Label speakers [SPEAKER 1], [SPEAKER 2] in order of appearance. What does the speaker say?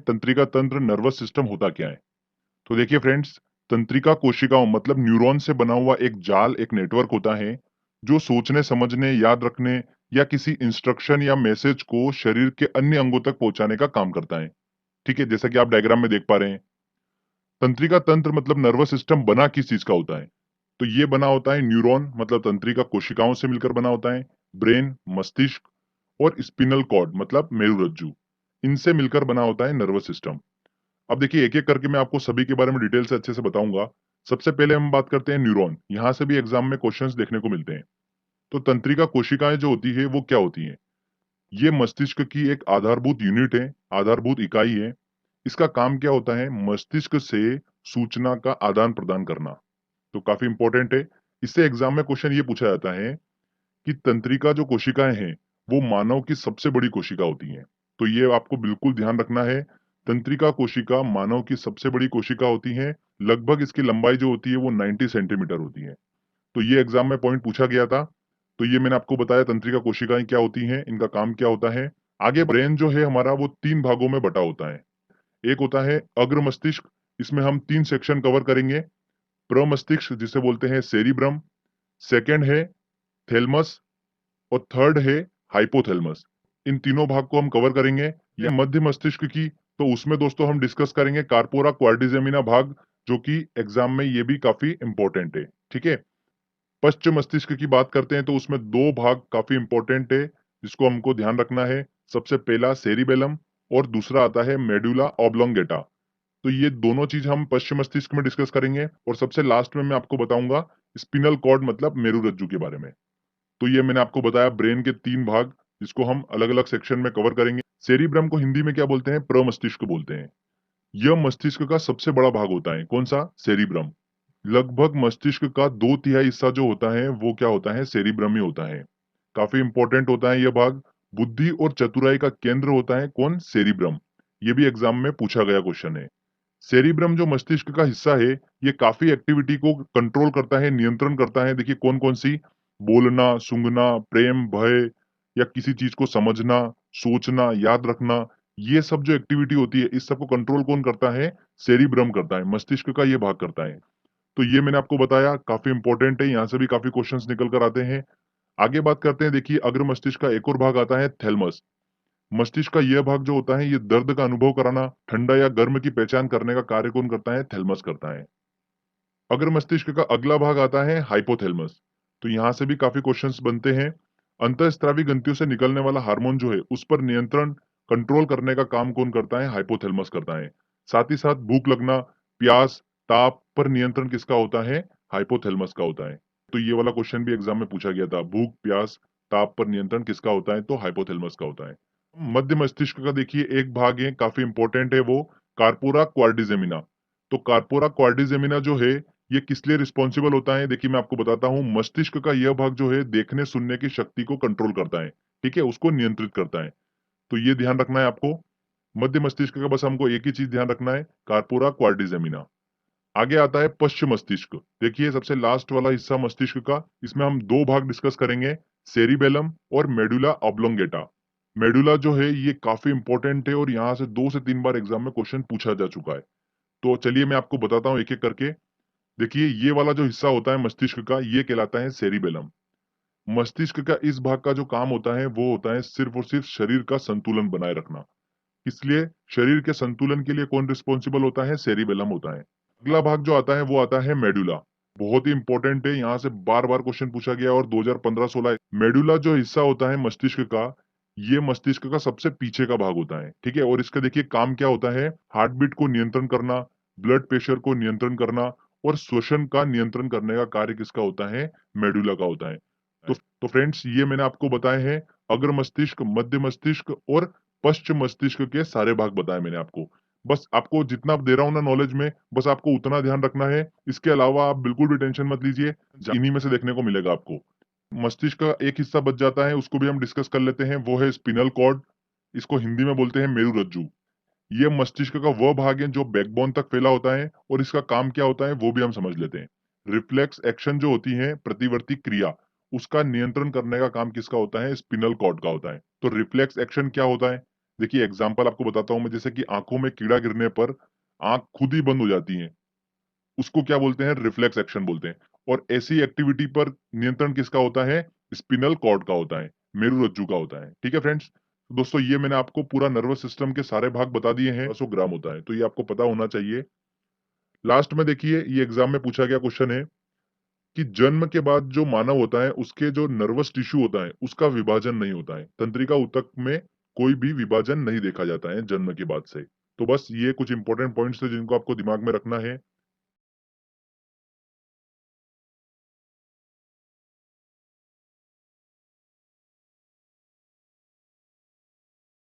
[SPEAKER 1] तंत्रिका तंत्र nervous system होता क्या है। तो देखिए फ्रेंड्स, तंत्रिका कोशिकाओं मतलब न्यूरॉन से बना हुआ एक जाल, एक नेटवर्क होता है जो सोचने, समझने, याद रखने या किसी इंस्ट्रक्शन या मैसेज को शरीर के अन्य अंगों तक पहुंचाने का काम करता है। ठीक है, जैसा कि आप डायग्राम में देख पा रहे हैं। तंत्रिका तंत्र मतलब नर्वस सिस्टम बना किस चीज का होता है। तो ये बना होता है न्यूरॉन मतलब तंत्रिका कोशिकाओं से मिलकर बना होता है। ब्रेन, मस्तिष्क और स्पिनल कॉर्ड मतलब मेरुरज्जु, इनसे मिलकर बना होता है नर्वस सिस्टम। अब देखिए एक एक करके मैं आपको सभी के बारे में डिटेल से अच्छे से बताऊंगा। सबसे पहले हम बात करते हैं न्यूरॉन। यहाँ से भी एग्जाम में क्वेश्चंस देखने को मिलते हैं। तो तंत्रिका कोशिकाएं जो होती है वो क्या होती हैं। ये मस्तिष्क की एक आधारभूत यूनिट है, आधारभूत इकाई है। इसका काम क्या होता है, मस्तिष्क से सूचना का आदान प्रदान करना। तो काफी इंपॉर्टेंट है। इससे एग्जाम में क्वेश्चन ये पूछा जाता है कि तंत्रिका जो कोशिकाएं हैं वो मानव की सबसे बड़ी कोशिका होती हैं। तो ये आपको बिल्कुल ध्यान रखना है। तंत्रिका कोशिका मानव की सबसे बड़ी कोशिका होती है। लगभग इसकी लंबाई जो होती है वो 90 सेंटीमीटर होती है। तो ये एग्जाम में पॉइंट पूछा गया था। तो ये मैंने आपको बताया तंत्रिका कोशिकाएं क्या होती हैं, इनका काम क्या होता है। आगे ब्रेन जो है हमारा वो 3 भागों में बटा होता है। एक होता है अग्र मस्तिष्क, इसमें हम 3 सेक्शन कवर करेंगे। प्रमस्तिष्क जिसे बोलते हैं सेरिब्रम, सेकंड है थैलेमस और थर्ड है हाइपोथैलेमस। इन तीनों भाग को हम कवर करेंगे। ये मध्य मस्तिष्क की, तो उसमें दोस्तों हम डिस्कस करेंगे कार्पोरा क्वाड्रिजेमिना भाग, जो कि एग्जाम में ये भी काफी इंपॉर्टेंट है। ठीक है, पश्च मस्तिष्क की बात करते हैं तो उसमें 2 भाग काफी इंपॉर्टेंट है जिसको हमको ध्यान रखना है। सबसे पहला सेरिबेलम और दूसरा आता है मेडुला ऑब्लोंगेटा। तो ये दोनों चीज हम पश्चिम मस्तिष्क में डिस्कस करेंगे और सबसे लास्ट में मैं आपको बताऊंगा स्पिनल कॉर्ड मतलब मेरुरज्जु के बारे में। तो ये मैंने आपको बताया ब्रेन के 3 भाग जिसको हम अलग अलग सेक्शन में कवर करेंगे। सेरिब्रम को हिंदी में क्या बोलते हैं, प्रमस्तिष्क बोलते हैं। यह मस्तिष्क का सबसे बड़ा भाग होता है। कौन सा, सेरिब्रम। लगभग मस्तिष्क का 2/3 हिस्सा जो होता है वो क्या होता है, सेरिब्रम ही होता है। काफी इंपॉर्टेंट होता है यह भाग। बुद्धि और चतुराई का केंद्र होता है कौन, सेरिब्रम। ये भी एग्जाम में पूछा गया क्वेश्चन है। सेरिब्रम जो मस्तिष्क का हिस्सा है ये काफी एक्टिविटी को कंट्रोल करता है, नियंत्रण करता है। देखिए कौन कौन सी, बोलना, सूंघना, प्रेम, भय या किसी चीज को समझना, सोचना, याद रखना, ये सब जो एक्टिविटी होती है इस सब को कंट्रोल कौन करता है, सेरिब्रम करता है, मस्तिष्क का ये भाग करता है। तो ये मैंने आपको बताया, काफी इंपॉर्टेंट है, यहाँ से भी काफी क्वेश्चंस निकल कर आते हैं। आगे बात करते हैं, देखिए अग्र मस्तिष्क का एक और भाग आता है थैलेमस। मस्तिष्क का यह भाग जो होता है ये दर्द का अनुभव कराना, ठंडा या गर्म की पहचान करने का कार्य कौन करता है, थैलेमस करता है। अग्र मस्तिष्क का अगला भाग आता है हाइपोथैलेमस। तो यहाँ से भी काफी क्वेश्चंस बनते हैं। अंतःस्रावी ग्रंथियों से निकलने वाला हार्मोन जो है उस पर नियंत्रण, कंट्रोल करने का काम कौन करता है, हाइपोथैलेमस करता है। साथ ही साथ भूख लगना, प्यास, ताप पर नियंत्रण किसका होता है, हाइपोथैलेमस का होता है। तो ये वाला क्वेश्चन भी एग्जाम में पूछा गया था, भूख, प्यास, ताप पर नियंत्रण किसका होता है, तो हाइपोथैलेमस का होता है। मध्य मस्तिष्क का देखिए एक भाग है, काफी इंपॉर्टेंट है वो, कार्पोरा क्वाड्रिजेमिना। तो कार्पोरा क्वाड्रिजेमिना जो है ये किस लिए रिस्पॉन्सिबल होता है, देखिए मैं आपको बताता हूँ। मस्तिष्क का यह भाग जो है देखने सुनने की शक्ति को कंट्रोल करता है। ठीक है, उसको नियंत्रित करता है। तो ये ध्यान रखना है आपको। मध्य मस्तिष्क का बस हमको एक ही चीज ध्यान रखना है, कार्पोरा क्वाड्रिजेमिना। आगे आता है पश्चिम मस्तिष्क। देखिए सबसे लास्ट वाला हिस्सा मस्तिष्क का, इसमें हम 2 भाग डिस्कस करेंगे, सेरिबेलम और मेडुला ऑब्लोंगेटा। मेडुला जो है ये काफी इंपॉर्टेंट है और यहाँ से 2 से 3 बार एग्जाम में क्वेश्चन पूछा जा चुका है। तो चलिए मैं आपको बताता हूँ एक एक करके। देखिए ये वाला जो हिस्सा होता है मस्तिष्क का ये कहलाता है सेरिबेलम। मस्तिष्क का इस भाग का जो काम होता है वो होता है सिर्फ और सिर्फ शरीर का संतुलन बनाए रखना। इसलिए शरीर के संतुलन के लिए कौन रिस्पॉन्सिबल होता है, सेरिबेलम होता है। अगला भाग जो आता है वो आता है मेडुला। बहुत ही इंपॉर्टेंट है, यहाँ से बार बार क्वेश्चन पूछा गया और 2015-16 मेडुला जो हिस्सा होता है मस्तिष्क का, ये मस्तिष्क का सबसे पीछे का भाग होता है। ठीक है, और इसका देखिए काम क्या होता है, हार्ट बीट को नियंत्रण करना, ब्लड प्रेशर को नियंत्रण करना और श्वसन का नियंत्रण करने का कार्य किसका होता है, मेडुला का होता है। तो फ्रेंड्स ये मैंने आपको बताए हैं अग्र मस्तिष्क, मध्य मस्तिष्क और पश्चिम मस्तिष्क के सारे भाग बताए मैंने आपको। बस आपको जितना दे रहा हूँ ना नॉलेज में, बस आपको उतना ध्यान रखना है। इसके अलावा आप बिल्कुल भी टेंशन मत लीजिए, इन्हीं में से देखने को मिलेगा आपको। मस्तिष्क का एक हिस्सा बच जाता है, उसको भी हम डिस्कस कर लेते हैं, वो है स्पिनल कॉर्ड। इसको हिंदी में बोलते हैं मेरुरज्जु। ये मस्तिष्क का वह भाग है जो बैकबोन तक फैला होता है और इसका काम क्या होता है वो भी हम समझ लेते हैं। रिफ्लेक्स एक्शन जो होती है, प्रतिवर्ती क्रिया, उसका नियंत्रण करने का काम किसका होता है, स्पिनल कॉर्ड का होता है। तो रिफ्लेक्स एक्शन क्या होता है, देखिए एग्जाम्पल आपको बताता हूँ मैं, जैसे कि आंखों में कीड़ा गिरने पर आंख खुद ही बंद हो जाती है, उसको क्या बोलते हैं, रिफ्लेक्स एक्शन बोलते हैं। और ऐसी एक्टिविटी पर नियंत्रण किसका होता है, स्पिनल कॉर्ड का होता है, मेरुरज्जु का होता है। ठीक है फ्रेंड्स, दोस्तों ये मैंने आपको पूरा नर्वस सिस्टम के सारे भाग बता दिए हैं। 100 ग्राम होता है, तो ये आपको पता होना चाहिए। लास्ट में देखिए, ये एग्जाम में पूछा गया क्वेश्चन है कि जन्म के बाद जो मानव होता है उसके जो नर्वस टिश्यू होता है उसका विभाजन नहीं होता है। तंत्रिका ऊतक में कोई भी विभाजन नहीं देखा जाता है जन्म के बाद से। तो बस ये कुछ इंपॉर्टेंट पॉइंट्स थे जिनको आपको दिमाग में रखना है।